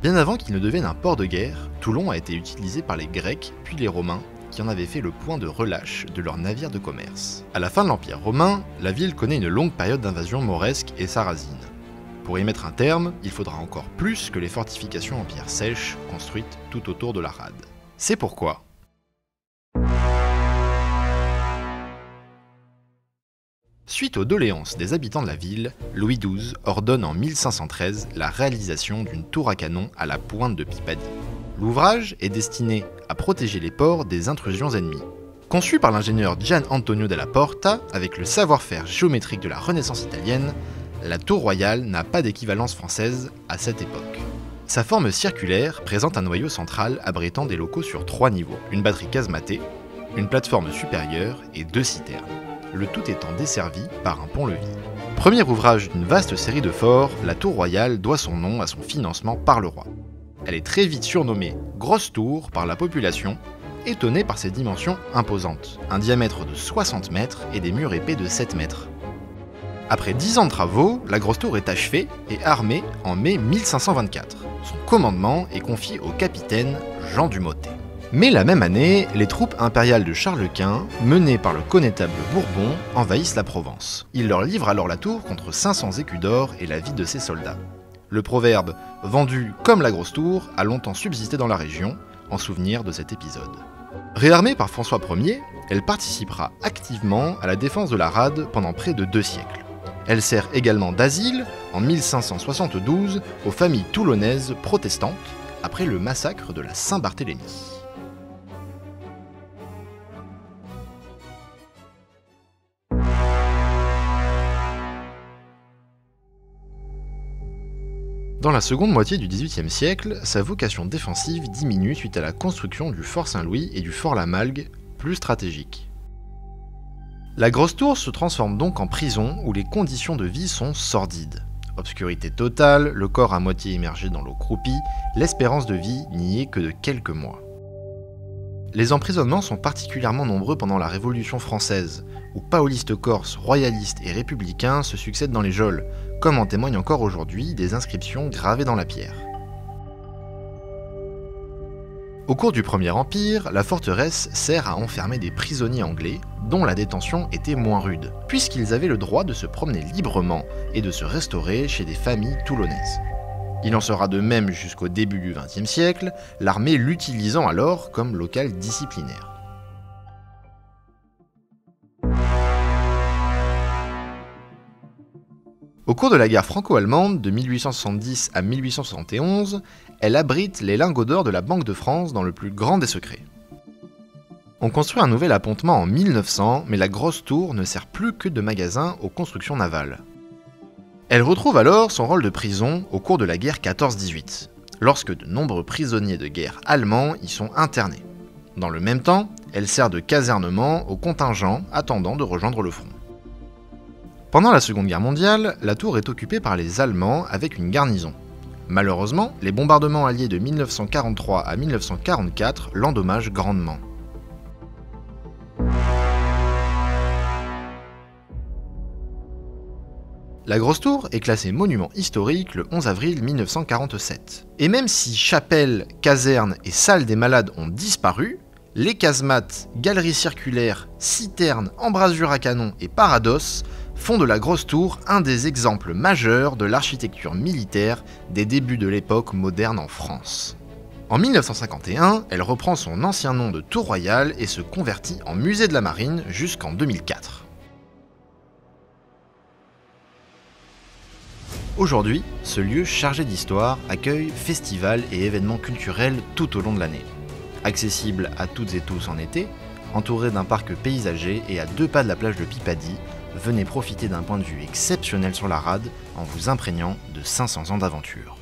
Bien avant qu'il ne devienne un port de guerre, Toulon a été utilisé par les Grecs puis les Romains qui en avaient fait le point de relâche de leurs navires de commerce. À la fin de l'Empire romain, la ville connaît une longue période d'invasion mauresque et sarrasine. Pour y mettre un terme, il faudra encore plus que les fortifications en pierre sèche construites tout autour de la rade. C'est pourquoi suite aux doléances des habitants de la ville, Louis XII ordonne en 1513 la réalisation d'une tour à canon à la pointe de Pipadie. L'ouvrage est destiné à protéger les ports des intrusions ennemies. Conçu par l'ingénieur Gian Antonio della Porta, avec le savoir-faire géométrique de la Renaissance italienne, la tour royale n'a pas d'équivalence française à cette époque. Sa forme circulaire présente un noyau central abritant des locaux sur 3 niveaux, une batterie casematée, une plateforme supérieure et 2 citernes, le tout étant desservi par un pont-levis. Premier ouvrage d'une vaste série de forts, la tour royale doit son nom à son financement par le roi. Elle est très vite surnommée Grosse Tour par la population, étonnée par ses dimensions imposantes, un diamètre de 60 mètres et des murs épais de 7 mètres. Après 10 ans de travaux, la Grosse Tour est achevée et armée en mai 1524. Son commandement est confié au capitaine Jean du Motet. Mais la même année, les troupes impériales de Charles Quint, menées par le connétable Bourbon, envahissent la Provence. Il leur livre alors la tour contre 500 écus d'or et la vie de ses soldats. Le proverbe « vendu comme la Grosse Tour » a longtemps subsisté dans la région, en souvenir de cet épisode. Réarmée par François Ier, elle participera activement à la défense de la rade pendant près de 2 siècles. Elle sert également d'asile, en 1572, aux familles toulonnaises protestantes, après le massacre de la Saint-Barthélemy. Dans la seconde moitié du XVIIIe siècle, sa vocation défensive diminue suite à la construction du fort Saint-Louis et du fort La Malgue, plus stratégiques. La Grosse Tour se transforme donc en prison où les conditions de vie sont sordides. Obscurité totale, le corps à moitié immergé dans l'eau croupie, l'espérance de vie n'y est que de quelques mois. Les emprisonnements sont particulièrement nombreux pendant la Révolution française, où paolistes corses, royalistes et républicains se succèdent dans les geôles, comme en témoignent encore aujourd'hui des inscriptions gravées dans la pierre. Au cours du Premier Empire, la forteresse sert à enfermer des prisonniers anglais, dont la détention était moins rude, puisqu'ils avaient le droit de se promener librement et de se restaurer chez des familles toulonnaises. Il en sera de même jusqu'au début du XXe siècle, l'armée l'utilisant alors comme local disciplinaire. Au cours de la guerre franco-allemande de 1870 à 1871, elle abrite les lingots d'or de la Banque de France dans le plus grand des secrets. On construit un nouvel appontement en 1900, mais la Grosse Tour ne sert plus que de magasin aux constructions navales. Elle retrouve alors son rôle de prison au cours de la guerre 14-18, lorsque de nombreux prisonniers de guerre allemands y sont internés. Dans le même temps, elle sert de casernement aux contingents attendant de rejoindre le front. Pendant la Seconde Guerre mondiale, la tour est occupée par les Allemands avec une garnison. Malheureusement, les bombardements alliés de 1943 à 1944 l'endommagent grandement. La Grosse Tour est classée monument historique le 11 avril 1947. Et même si chapelle, caserne et salle des malades ont disparu, les casemates, galeries circulaires, citernes, embrasures à canon et parados font de la Grosse Tour un des exemples majeurs de l'architecture militaire des débuts de l'époque moderne en France. En 1951, elle reprend son ancien nom de Tour Royale et se convertit en musée de la Marine jusqu'en 2004. Aujourd'hui, ce lieu chargé d'histoire accueille festivals et événements culturels tout au long de l'année. Accessible à toutes et tous en été, entouré d'un parc paysager et à 2 pas de la plage de Pipadie, venez profiter d'un point de vue exceptionnel sur la rade en vous imprégnant de 500 ans d'aventure.